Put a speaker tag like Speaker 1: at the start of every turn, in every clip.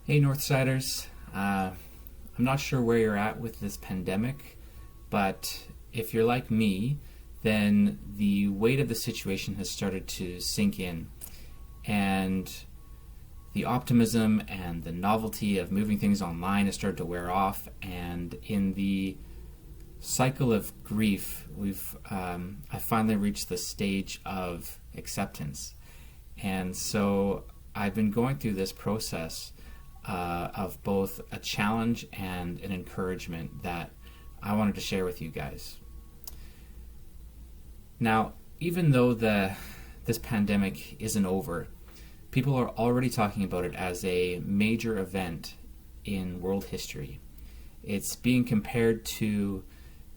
Speaker 1: Hey, Northsiders. I'm not sure where you're at with this pandemic, but if you're like me, then the weight of the situation has started to sink in. And the optimism and the novelty of moving things online has started to wear off. And in the cycle of grief, I finally reached the stage of acceptance. And so I've been going through this process of both a challenge and an encouragement that I wanted to share with you guys. Now, even though this pandemic isn't over, people are already talking about it as a major event in world history. It's being compared to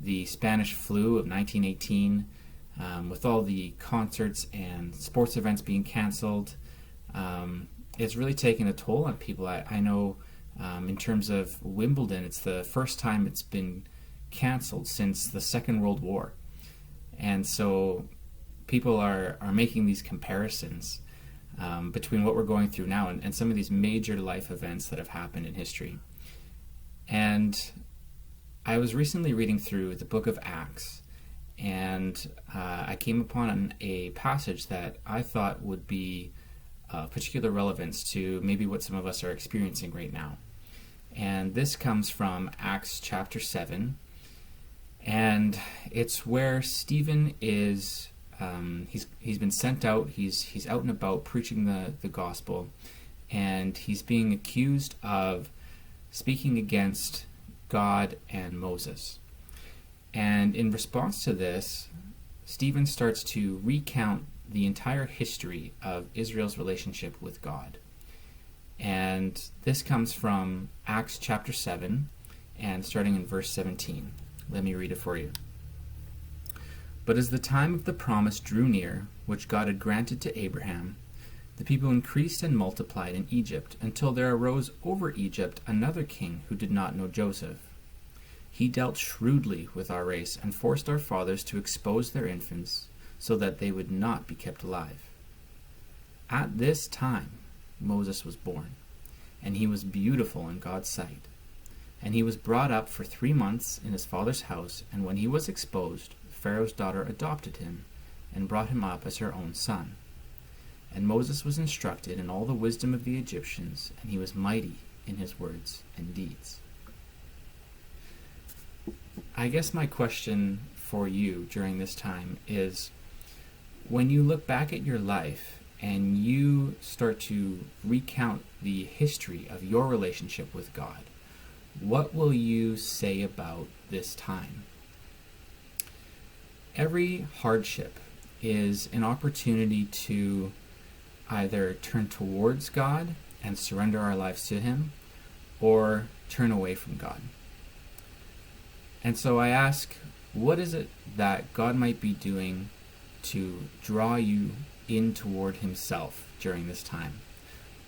Speaker 1: the Spanish flu of 1918, with all the concerts and sports events being canceled. It's really taken a toll on people. I know in terms of Wimbledon, it's the first time it's been canceled since the Second World War. And so people are making these comparisons between what we're going through now and some of these major life events that have happened in history. And I was recently reading through the book of Acts, and I came upon a passage that I thought would be of particular relevance to maybe what some of us are experiencing right now. And this comes from Acts chapter 7, and it's where Stephen is, he's been sent out, he's out and about preaching the gospel, and he's being accused of speaking against God and Moses. And in response to this, Stephen starts to recount the entire history of Israel's relationship with God. And this comes from Acts chapter 7, and starting in verse 17. Let me read it for you. But as the time of the promise drew near, which God had granted to Abraham, the people increased and multiplied in Egypt, until there arose over Egypt another king who did not know Joseph. He dealt shrewdly with our race and forced our fathers to expose their infants, so that they would not be kept alive. At this time Moses was born, and he was beautiful in God's sight. And he was brought up for 3 months in his father's house, and when he was exposed, Pharaoh's daughter adopted him and brought him up as her own son. And Moses was instructed in all the wisdom of the Egyptians, and he was mighty in his words and deeds. I guess my question for you during this time is, when you look back at your life and you start to recount the history of your relationship with God, what will you say about this time? Every hardship is an opportunity to either turn towards God and surrender our lives to Him, or turn away from God. And so I ask, what is it that God might be doing to draw you in toward Himself during this time?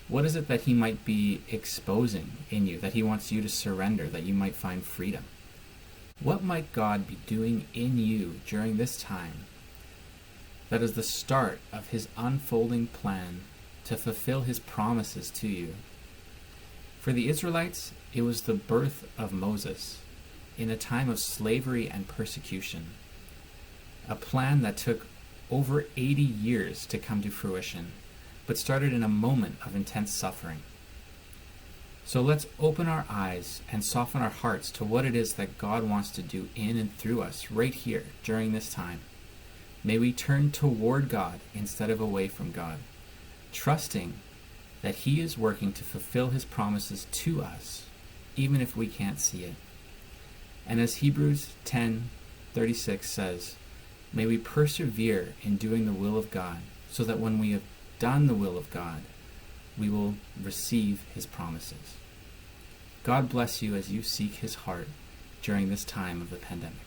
Speaker 1: What is it that He might be exposing in you, that He wants you to surrender, that you might find freedom? What might God be doing in you during this time that is the start of His unfolding plan to fulfill His promises to you? For the Israelites, it was the birth of Moses in a time of slavery and persecution, a plan that took over 80 years to come to fruition, but started in a moment of intense suffering. So let's open our eyes and soften our hearts to what it is that God wants to do in and through us right here during this time. May we turn toward God instead of away from God, trusting that He is working to fulfill His promises to us, even if we can't see it. And as Hebrews 10:36 says, may we persevere in doing the will of God, so that when we have done the will of God, we will receive His promises. God bless you as you seek His heart during this time of the pandemic.